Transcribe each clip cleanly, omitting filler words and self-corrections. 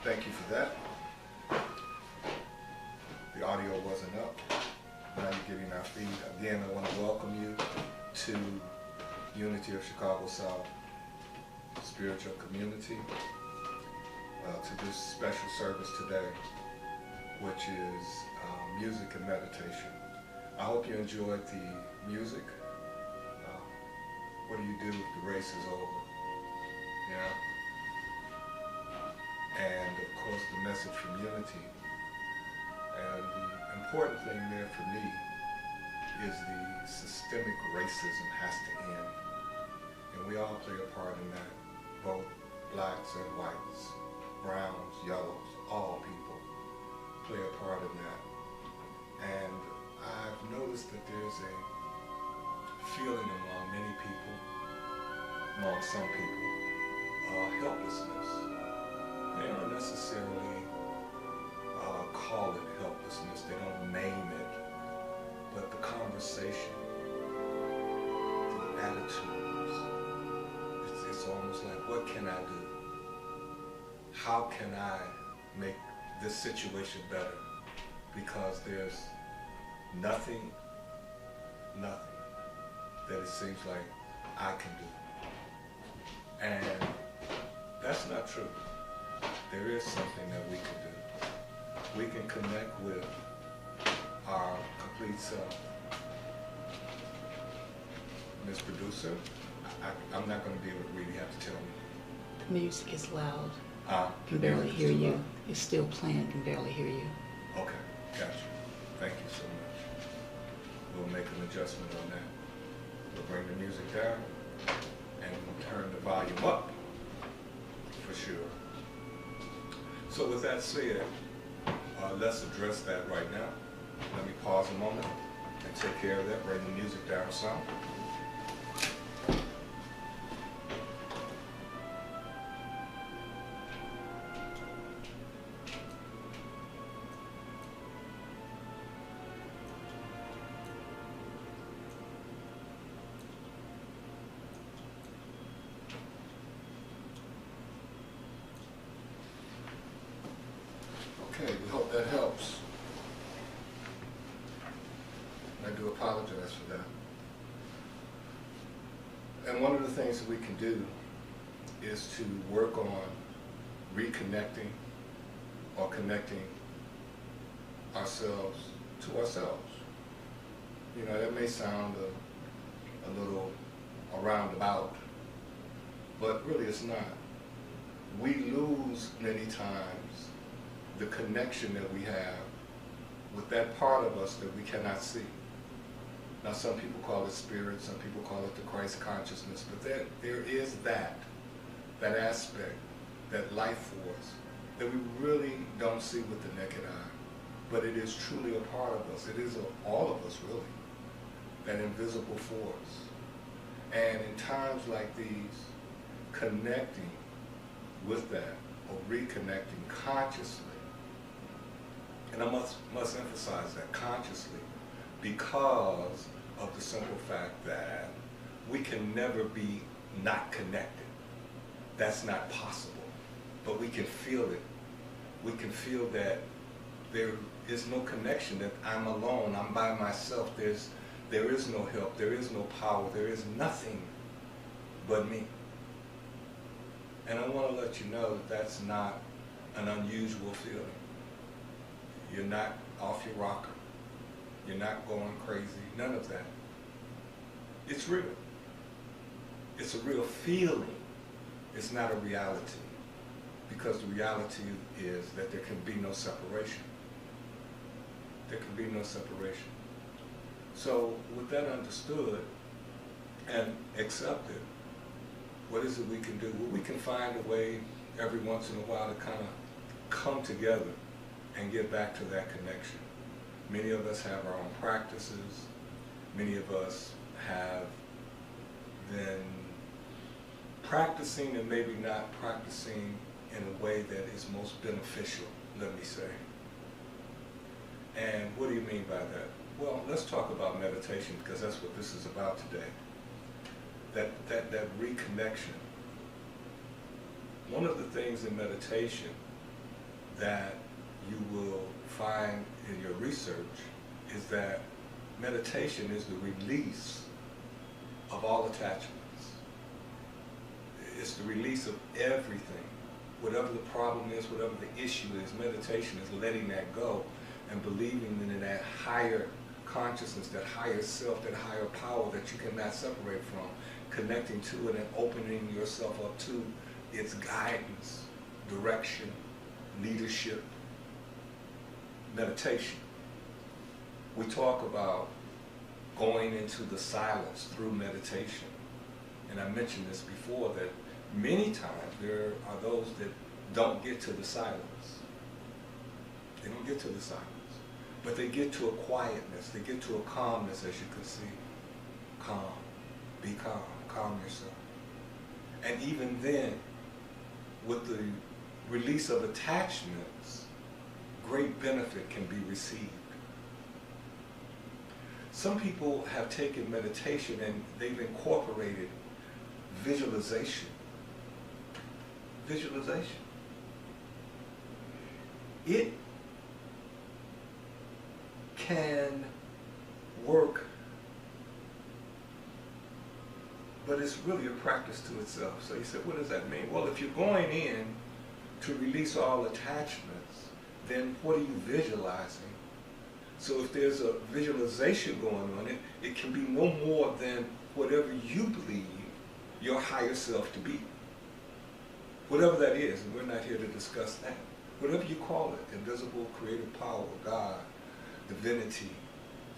Thank you for that. The audio wasn't up. Now you're getting our feed. Again, I want to welcome you to Unity of Chicago South Spiritual Community, to this special service today, which is music and meditation. I hope you enjoyed the music. What do you do if the race is over? Yeah. And of course the message from unity. And the important thing there for me is the systemic racism has to end. And we all play a part in that. Both blacks and whites, browns, yellows, all people play a part in that. And I've noticed that there's a feeling among many people, among some people, helplessness. They don't necessarily call it helplessness, they don't name it, but the conversation, the attitudes, it's almost like, what can I do? How can I make this situation better? Because there's nothing that it seems like I can do. And that's not true. There is something that we can do. We can connect with our complete self. Ms. Producer, I'm not going to be able to read, you have to tell me. The music is loud. Can barely hear you. It's still playing, can barely hear you. Okay, gotcha. Thank you so much. We'll make an adjustment on that. We'll bring the music down and we'll turn the volume up for sure. So with that said, let's address that right now. Let me pause a moment and take care of that, bring the music down some. Okay, we hope that helps. I do apologize for that. And one of the things that we can do is to work on reconnecting or connecting ourselves to ourselves. You know, that may sound a little roundabout, but really it's not. We lose many times the connection that we have with that part of us that we cannot see. Now some people call it spirit, some people call it the Christ consciousness, but there is that aspect, that life force, that we really don't see with the naked eye. But it is truly a part of us. It is all of us really, that invisible force. And in times like these, connecting with that, or reconnecting consciously, and I must emphasize that consciously, because of the simple fact that we can never be not connected. That's not possible. But we can feel it. We can feel that there is no connection, that I'm alone, I'm by myself, there is no help, there is no power, there is nothing but me. And I want to let you know that that's not an unusual feeling. You're not off your rocker. You're not going crazy. None of that. It's real. It's a real feeling. It's not a reality. Because the reality is that there can be no separation. There can be no separation. So with that understood and accepted, what is it we can do? Well, we can find a way every once in a while to kind of come together and get back to that connection. Many of us have our own practices. Many of us have been practicing and maybe not practicing in a way that is most beneficial, let me say. And what do you mean by that? Well, let's talk about meditation, because that's what this is about today. That reconnection. One of the things in meditation that you will find in your research is that meditation is the release of all attachments. It's the release of everything. Whatever the problem is, whatever the issue is, meditation is letting that go and believing in that higher consciousness, that higher self, that higher power that you cannot separate from, connecting to it and opening yourself up to its guidance, direction, leadership, meditation. We talk about going into the silence through meditation. And I mentioned this before, that many times there are those that don't get to the silence. They don't get to the silence. But they get to a quietness, they get to a calmness, as you can see. Calm. Be calm. Calm yourself. And even then, with the release of attachments, great benefit can be received. Some people have taken meditation and they've incorporated visualization. Visualization. It can work, but it's really a practice to itself. So you said, what does that mean? Well, if you're going in to release all attachments, then what are you visualizing? So if there's a visualization going on, it can be no more than whatever you believe your higher self to be. Whatever that is, and we're not here to discuss that. Whatever you call it, invisible, creative power, God, divinity,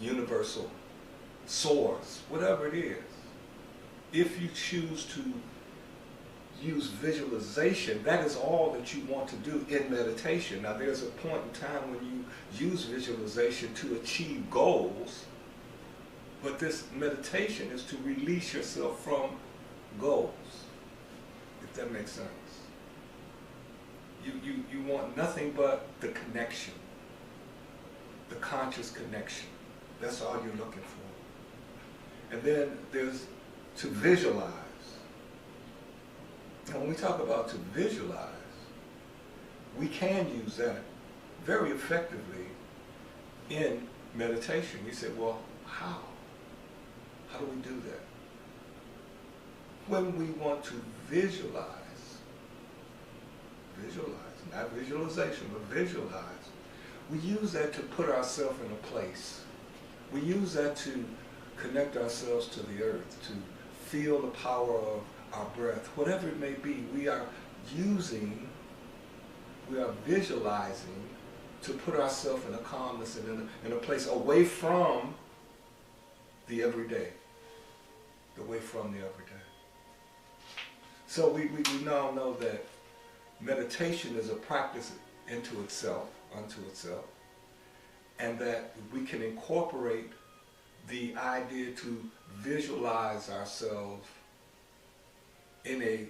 universal, source, whatever it is. If you choose to use visualization, that is all that you want to do in meditation. Now there's a point in time when you use visualization to achieve goals, but this meditation is to release yourself from goals, if that makes sense. You want nothing but the connection, the conscious connection. That's all you're looking for. And then there's to visualize. And when we talk about to visualize, we can use that very effectively in meditation. You say, well, how? How do we do that? When we want to visualize, not visualization, but visualize, we use that to put ourselves in a place. We use that to connect ourselves to the earth, to feel the power of our breath, whatever it may be. We are visualizing to put ourselves in a calmness and in a place away from the everyday. Away from the everyday. So we now know that meditation is a practice unto itself, and that we can incorporate the idea to visualize ourselves in a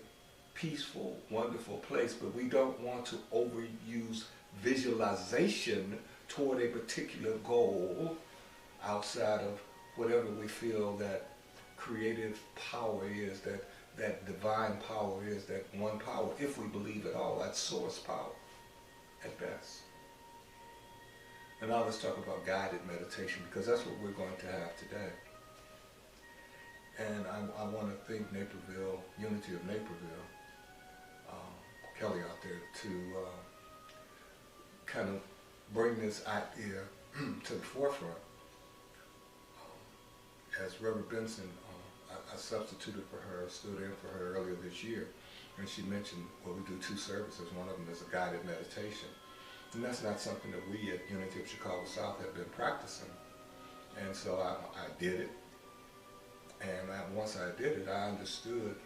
peaceful, wonderful place, but we don't want to overuse visualization toward a particular goal outside of whatever we feel that creative power is, that divine power is, that one power, if we believe at all, that source power at best. And now let's talk about guided meditation, because that's what we're going to have today. And I want to thank Naperville, Unity of Naperville, Kelly out there, to kind of bring this idea to the forefront. As Reverend Benson, I substituted for her, stood in for her earlier this year, and she mentioned, well, we do two services. One of them is a guided meditation. And that's not something that we at Unity of Chicago South have been practicing. And so I did it. And once I did it, I understood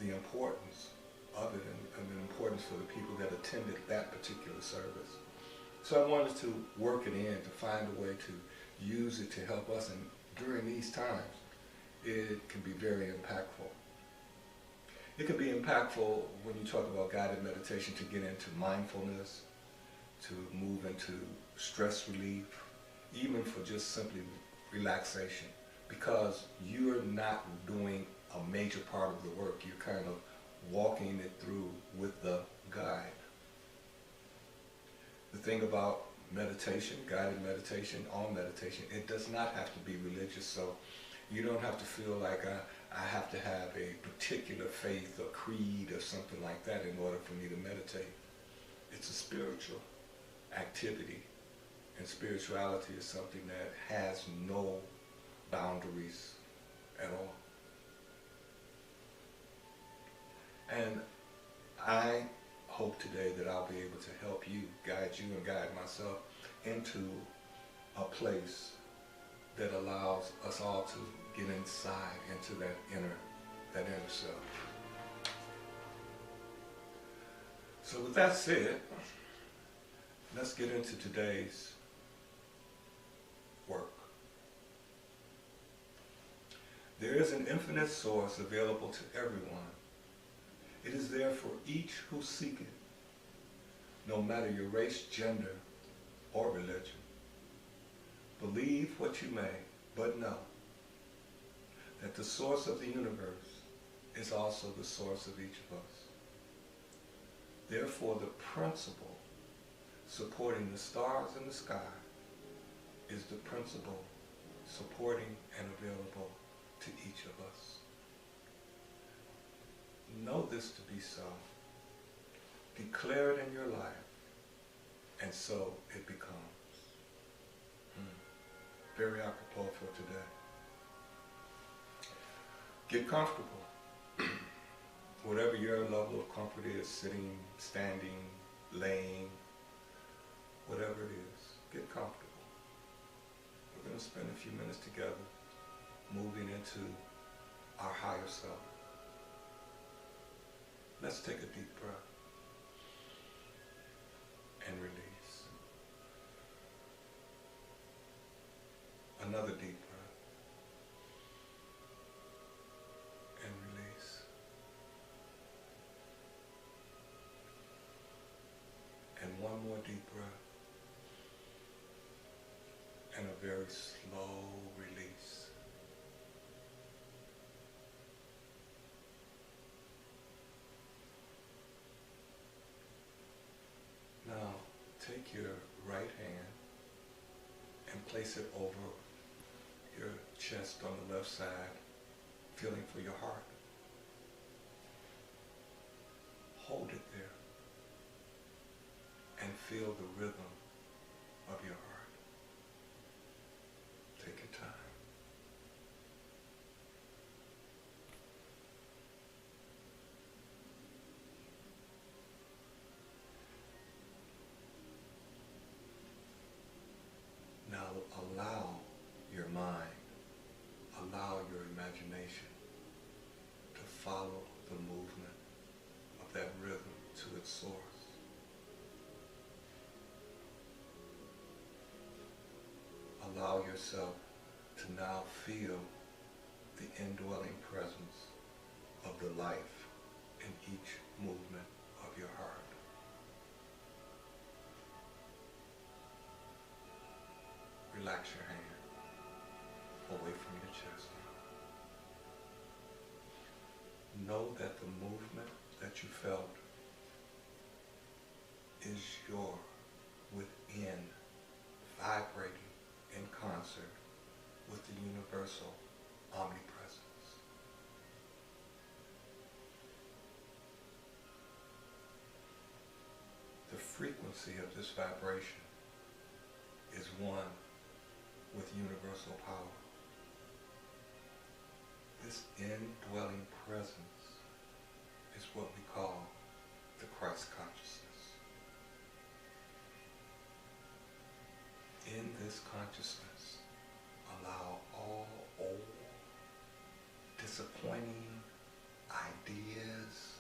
the importance of it and the importance for the people that attended that particular service. So I wanted to work it in, to find a way to use it to help us. And during these times, it can be very impactful. It can be impactful when you talk about guided meditation to get into mindfulness, to move into stress relief, even for just simply relaxation, because you're not doing a major part of the work. You're kind of walking it through with the guide. The thing about meditation, guided meditation, all meditation, it does not have to be religious. So you don't have to feel like I have to have a particular faith or creed or something like that in order for me to meditate. It's a spiritual activity. And spirituality is something that has no boundaries at all. And I hope today that I'll be able to help you, guide you, and guide myself into a place that allows us all to get inside into that inner self. So with that said, let's get into today's work. There is an infinite source available to everyone. It is there for each who seek it, no matter your race, gender, or religion. Believe what you may, but know that the source of the universe is also the source of each of us. Therefore, the principle supporting the stars in the sky is the principle supporting and available to each of us. Know this to be so. Declare it in your life, and so it becomes. Very apropos for today. Get comfortable. Whatever your level of comfort is, sitting, standing, laying, whatever it is, get comfortable. We're going to spend a few minutes together moving into our higher self. Let's take a deep breath and release. Another deep breath and release. And one more deep breath and a very slow release. Now, take your right hand and place it over your chest on the left side, feeling for your heart. Hold it there and feel the rhythm of your heart. Take your time. Now allow your mind, allow your imagination to follow the movement of that rhythm to its source. Allow yourself to now feel the indwelling presence of the life in each movement of your heart. Relax your hand away from your chest now. Know that the movement that you felt is your within, vibrating in concert with the universal omnipresence. The frequency of this vibration is one with universal power. This indwelling presence is what we call the Christ consciousness. In this consciousness, allow all old, disappointing ideas,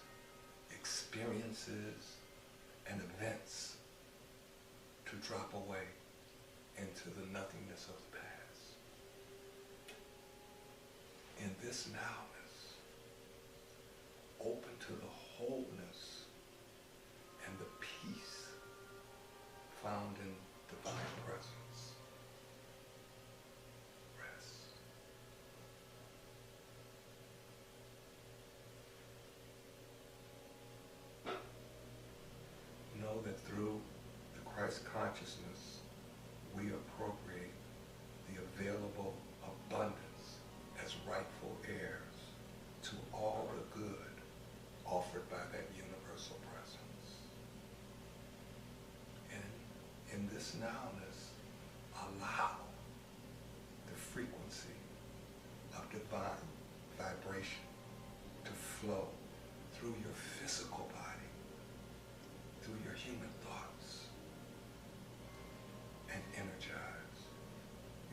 experiences, and events to drop away into the nothingness of the past. In this nowness, open to the wholeness and the peace found in divine presence. Rest. Know that through the Christ this nowness, allow the frequency of divine vibration to flow through your physical body, through your human thoughts, and energize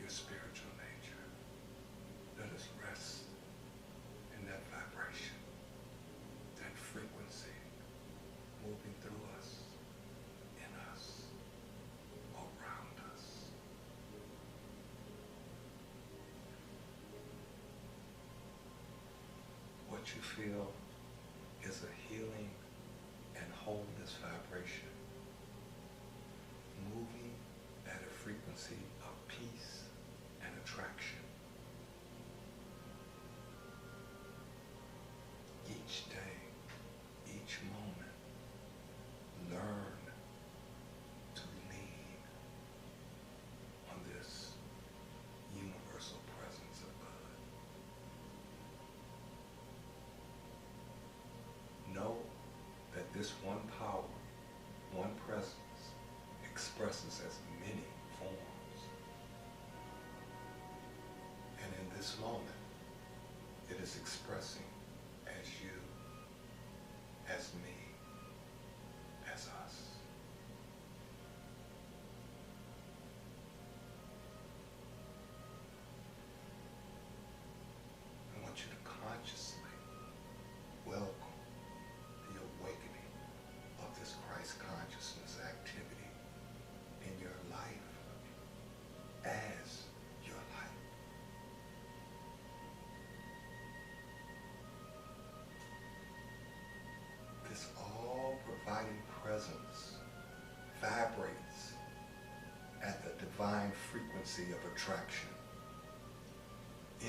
your spiritual nature. Let us rest in that vibration, that frequency moving through us, in us, around us. What you feel is a healing and wholeness vibration, moving at a frequency of peace and attraction. Each day, each moment, learn to lean on this universal presence of God. Know that this one power, one presence, expresses as many forms. And in this moment, it is expressing as you, as me, as us. I want you to consciously welcome the awakening of this Christ consciousness activity in your life as your life. This all-providing presence vibrates at the divine frequency of attraction.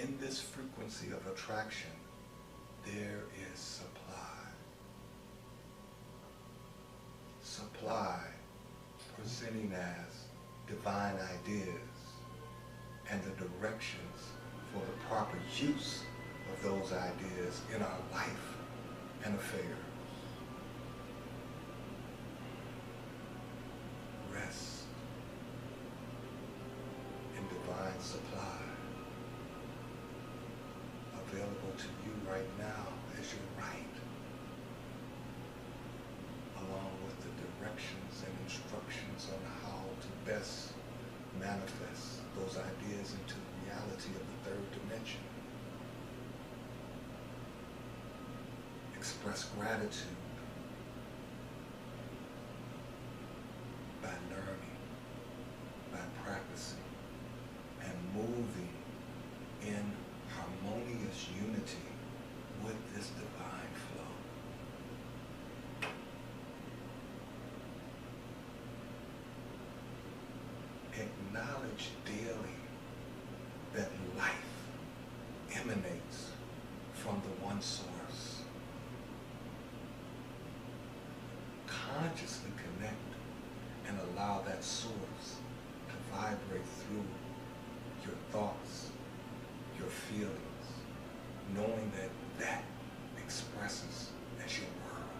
In this frequency of attraction, there is supply. Supply presenting as divine ideas and the directions for the proper use of those ideas in our life and affairs. Rest in divine supply available to you right now as you write, along with the directions and instructions on how to best manifest those ideas into the reality of the third dimension. Express gratitude by learning, by practicing, and moving in harmonious unity with this divine flow. Acknowledge daily that life emanates from the one source. Consciously connect and allow that source to vibrate through your thoughts, your feelings, knowing that that expresses as your world.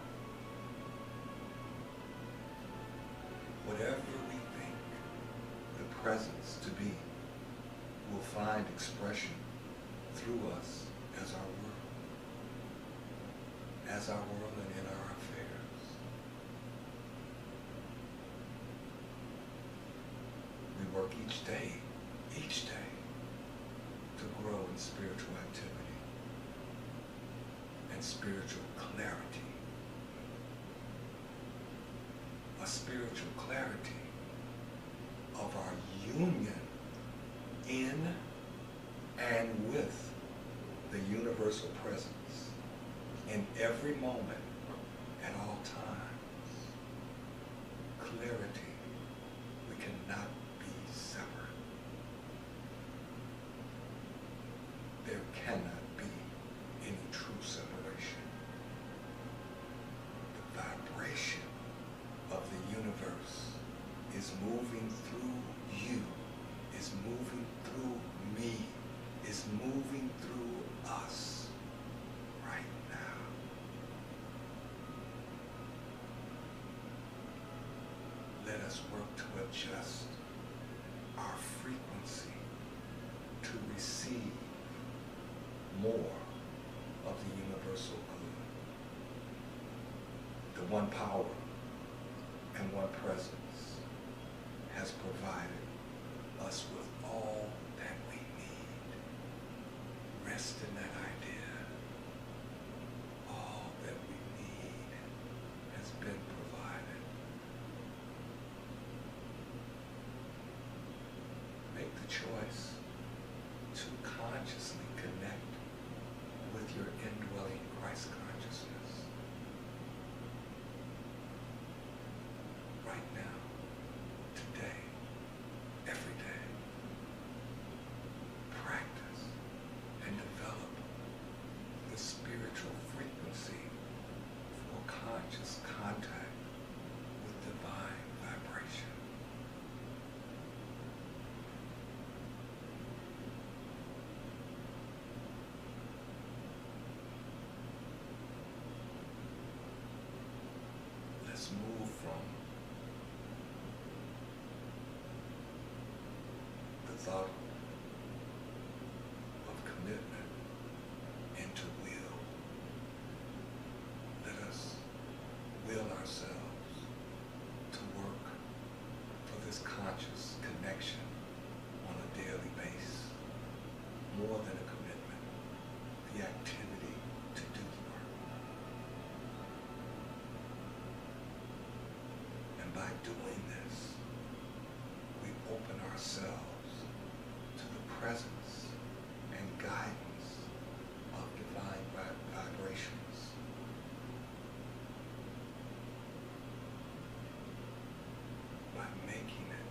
Whatever we think the presence to be will find expression through us as our world and in our affairs. We work each day to grow in spiritual activity and spiritual clarity. A spiritual clarity of our union in and with the universal presence in every moment, at all times. Clarity, we cannot be separate. There cannot be any true separation. The vibration of the universe is moving through you, is moving through me, is moving through us right now. Let us work to adjust our frequency to receive more of the universal good. The one power and one presence has provided us with all that we need. Rest in that idea. All that we need has been provided. Make the choice to consciously connect with your indwelling Christ consciousness. Right now, today, every day. Practice and develop the spiritual frequency for conscious contact with divine vibration. Let's move from the thought of commitment into will. Let us will ourselves to work for this conscious connection on a daily basis. More than a commitment, the activity to do the work. And by doing this, we open ourselves to the presence and guidance of divine vibrations. By making it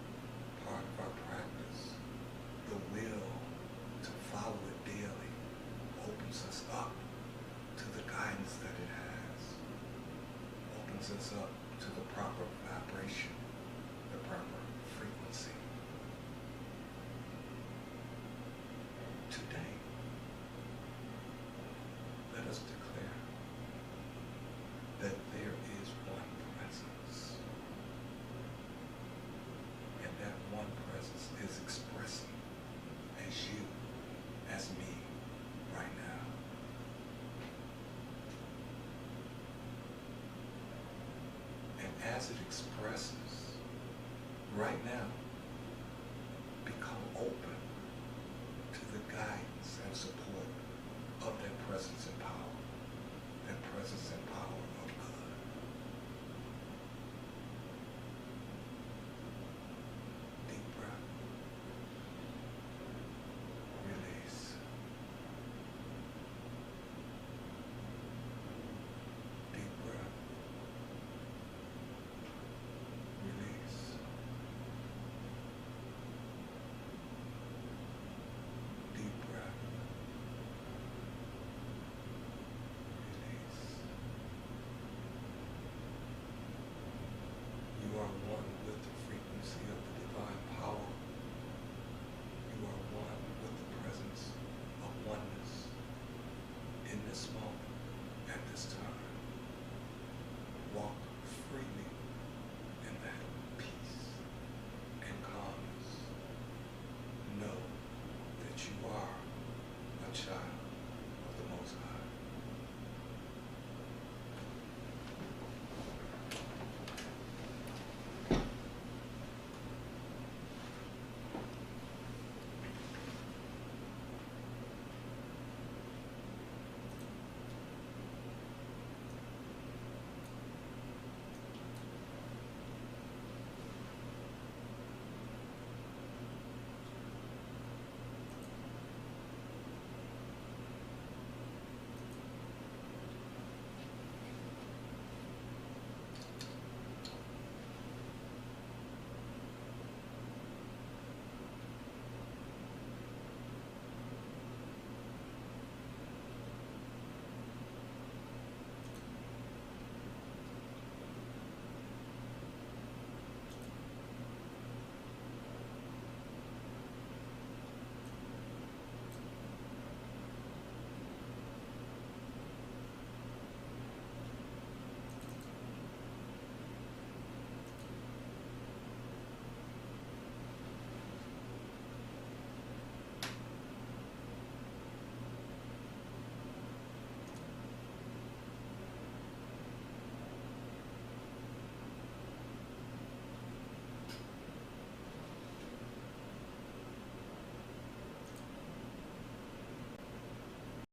part of our practice, the will to follow it daily opens us up to the guidance that it has, opens us up to the proper vibration, the proper frequency. Today, let us declare that there is one presence, and that one presence is expressing as you, as me, right now. And as it expresses right now,